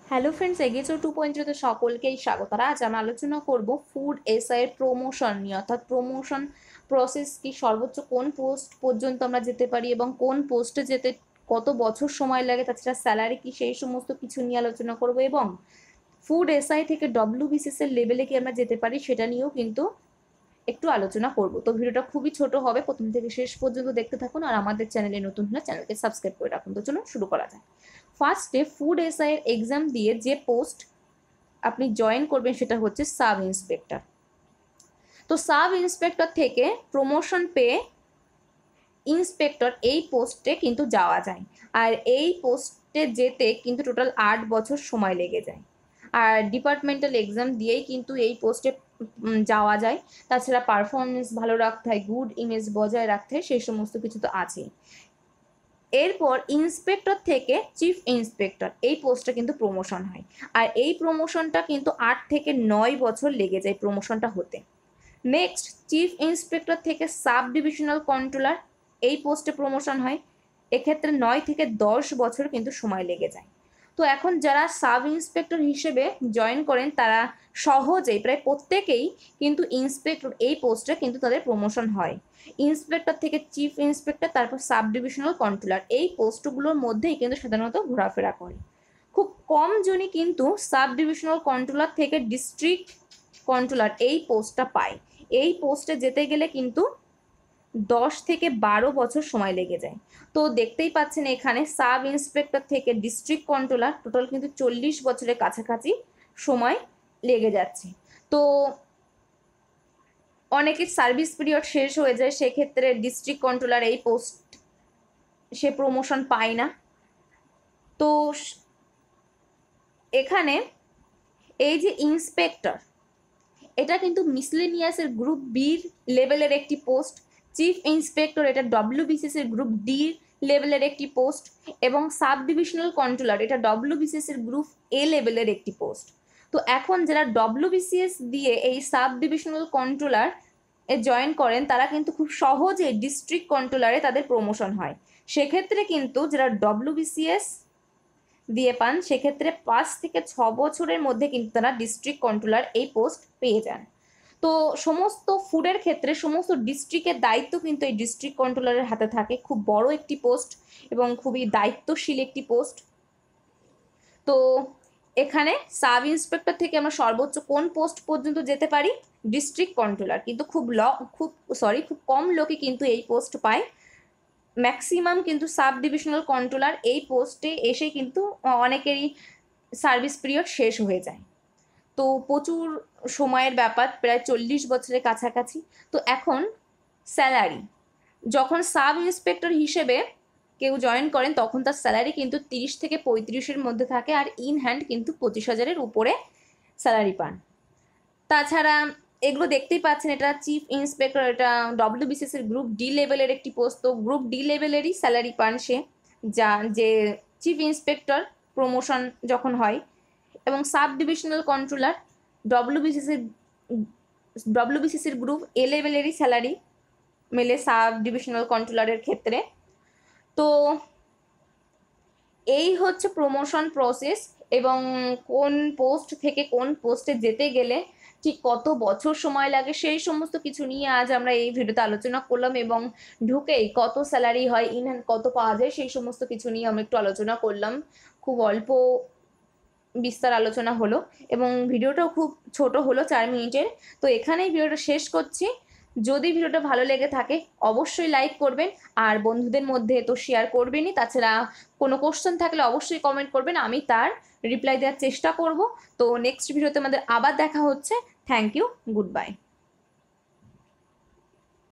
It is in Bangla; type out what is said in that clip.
হ্যালো ফ্রেন্ডস, এগিয়েছো 2.0 তে সকলকেই স্বাগত। আজ আমরা আলোচনা করব ফুড এসআই এর প্রমোশন নিয়ে, অর্থাৎ প্রমোশন প্রসেস কি, সর্বোচ্চ কোন পোস্ট পর্যন্ত আমরা যেতে পারি এবং কোন পোস্টে যেতে কত বছর সময় লাগে, তাছাড়া স্যালারি কি, সেই সমস্ত কিছু নিয়ে আলোচনা করব এবং ফুড এসআই থেকে ডব্লিউবিসিএস এর লেভেলে কি আমরা যেতে পারি সেটা নিয়েও কিন্তু একটু আলোচনা করব। তো ভিডিওটা খুবই ছোট হবে, প্রথম থেকে শেষ পর্যন্ত দেখতে থাকুন আর আমাদের চ্যানেলে নতুন হলে চ্যানেলকে সাবস্ক্রাইব করে রাখুন। তো চলুন শুরু করা যায়। ফার্স্টে ফুড এসআই এর এক্সাম দিয়ে যে পোস্ট আপনি জয়েন করবেন সেটা হচ্ছে সাব ইন্সপেক্টর। তো সাব ইন্সপেক্টর থেকে প্রমোশন পেয়ে ইন্সপেক্টর এই পোস্টে কিন্তু যাওয়া যায়, আর এই পোস্টে যেতে কিন্তু টোটাল 8 বছর সময় লেগে যায়। আর ডিপার্টমেন্টাল এক্সাম দিয়েই কিন্তু এই পোস্টে যাওয়া যায়। তাছাড়া পারফরমেন্স ভালো রাখতে হয়, গুড ইমেজ বজায় রাখতে হয়, সেই সমস্ত কিছু তো আছেই। এরপর ইন্সপেক্টর থেকে চিফ ইন্সপেক্টর এই পোস্টটা কিন্তু প্রমোশন হয়, আর এই প্রমোশনটা কিন্তু 8 থেকে 9 বছর লেগে যায় প্রমোশনটা হতে। নেক্সট, চিফ ইন্সপেক্টর থেকে সাব ডিভিশনাল কন্ট্রোলার এই পোস্টে প্রমোশন হয়, এক্ষেত্রে 9 থেকে 10 বছর কিন্তু সময় লেগে যায়। তো এখন যারা সাব ইন্সপেক্টর হিসেবে জয়েন করেন তারা সহজেই প্রায় প্রত্যেকেই কিন্তু ইন্সপেক্টর এই পোস্টে কিন্তু তাদের প্রমোশন হয়। ইন্সপেক্টর থেকে চিফ ইন্সপেক্টর, তারপর সাব ডিভিশনাল কন্ট্রোলার এই পোস্টগুলোর মধ্যেই কিন্তু সাধারণত ঘোরাফেরা করে। খুব কম জনই কিন্তু সাব ডিভিশনাল কন্ট্রোলার থেকে ডিস্ট্রিক্ট কন্ট্রোলার এই পোস্টটা পায়। এই পোস্টে যেতে গেলে কিন্তু 10 থেকে 12 বছর সময় লেগে যায়। তো দেখতেই পাচ্ছেন এখানে সাব ইন্সপেক্টর থেকে ডিস্ট্রিক্ট কন্ট্রোলার টোটাল কিন্তু 40 বছরের কাছাকাছি সময় লেগে যাচ্ছে। তো অনেকের সার্ভিস পিরিয়ড শেষ হয়ে যায়, সেক্ষেত্রে ডিস্ট্রিক্ট কন্ট্রোলার এই পোস্ট সে প্রমোশন পায় না। তো এখানে এই যে ইন্সপেক্টর, এটা কিন্তু মিসলেনিয়াসের গ্রুপ বির লেভেলের একটি পোস্ট। চিফ ইন্সপেক্টর এটা ডব্লিউবিসিএস এর গ্রুপ ডি লেভেলের একটি পোস্ট, এবং সাব ডিভিশনাল কন্ট্রোলার এটা ডব্লিউবিসিএস এর গ্রুপ এ লেভেলের একটি পোস্ট। তো এখন যারা ডব্লিউবিসিএস দিয়ে এই সাব ডিভিশনাল কন্ট্রোলার এ জয়েন করেন তারা কিন্তু খুব সহজে ডিস্ট্রিক্ট কন্ট্রোলারে তাদের প্রমোশন হয়। সেক্ষেত্রে কিন্তু যারা ডব্লিউবিসিএস দিয়ে পান সেক্ষেত্রে 5 থেকে 6 বছরের মধ্যে কিন্তু তারা ডিস্ট্রিক্ট কন্ট্রোলার এই পোস্ট পেয়ে যান। তো সমস্ত ফুডের ক্ষেত্রে সমস্ত ডিস্ট্রিক্টের দায়িত্ব কিন্তু এই ডিস্ট্রিক্ট কন্ট্রোলারের হাতে থাকে। খুব বড় একটি পোস্ট এবং খুবই দায়িত্বশীল একটি পোস্ট। তো এখানে সাব ইন্সপেক্টর থেকে আমরা সর্বোচ্চ কোন পোস্ট পর্যন্ত যেতে পারি? District controller. কিন্তু খুব কম লোকই কিন্তু এই পোস্ট পায়। ম্যাক্সিমাম কিন্তু সাব ডিভিশনাল কন্ট্রোলার এই পোস্টে এসে কিন্তু অনেকেরই সার্ভিস পিরিয়ড শেষ হয়ে যায়। তো প্রচুর সময়ের ব্যাপার, প্রায় 40 বছরের কাছাকাছি। তো এখন স্যালারি, যখন সাব ইন্সপেক্টর হিসেবে কেউ জয়েন করেন তখন তার স্যালারি কিন্তু 30 থেকে 35-এর মধ্যে থাকে, আর ইন হ্যান্ড কিন্তু 25,000-এর উপরে স্যালারি পান। তাছাড়া এগুলো দেখতেই পাচ্ছেন, এটা চিফ ইন্সপেক্টর, এটা ডব্লিউবিসিএস এর গ্রুপ ডি লেভেলের একটি পোস্ট। তো গ্রুপ ডি লেভেলেরই স্যালারি পান সে, যে চিফ ইন্সপেক্টর প্রমোশন যখন হয়। এবং সাব ডিভিশনাল কন্ট্রোলার ডব্লিউবিসিএস এর গ্রুপ এ লেভেলেরই স্যালারি মেলে সাব ডিভিশনাল কন্ট্রোলারের ক্ষেত্রে। তো এই হচ্ছে প্রমোশন প্রসেস, এবং কোন পোস্ট থেকে কোন পোস্টে যেতে গেলে ঠিক কত বছর সময় লাগে সেই সমস্ত কিছু নিয়ে আজ আমরা এই ভিডিওতে আলোচনা করলাম, এবং ঢুকেই কত স্যালারি হয়, ইন হ্যান্ড কত পাওয়া যায় সেই সমস্ত কিছু নিয়ে আমরা একটু আলোচনা করলাম। খুব অল্প বিস্তার আলোচনা হলো এবং ভিডিওটাও খুব ছোট হলো, 4 মিনিটের। তো এখানেই ভিডিওটা শেষ করছি। যদি ভিডিওটা ভালো লেগে থাকে অবশ্যই লাইক করবেন, আর বন্ধুদের মধ্যে তো শেয়ার করবেনই। তাছাড়া কোনো কোশ্চেন থাকলে অবশ্যই কমেন্ট করবেন, আমি তার রিপ্লাই দেওয়ার চেষ্টা করব। তো নেক্সট ভিডিওতে আমাদের আবার দেখা হচ্ছে। Thank you, good bye.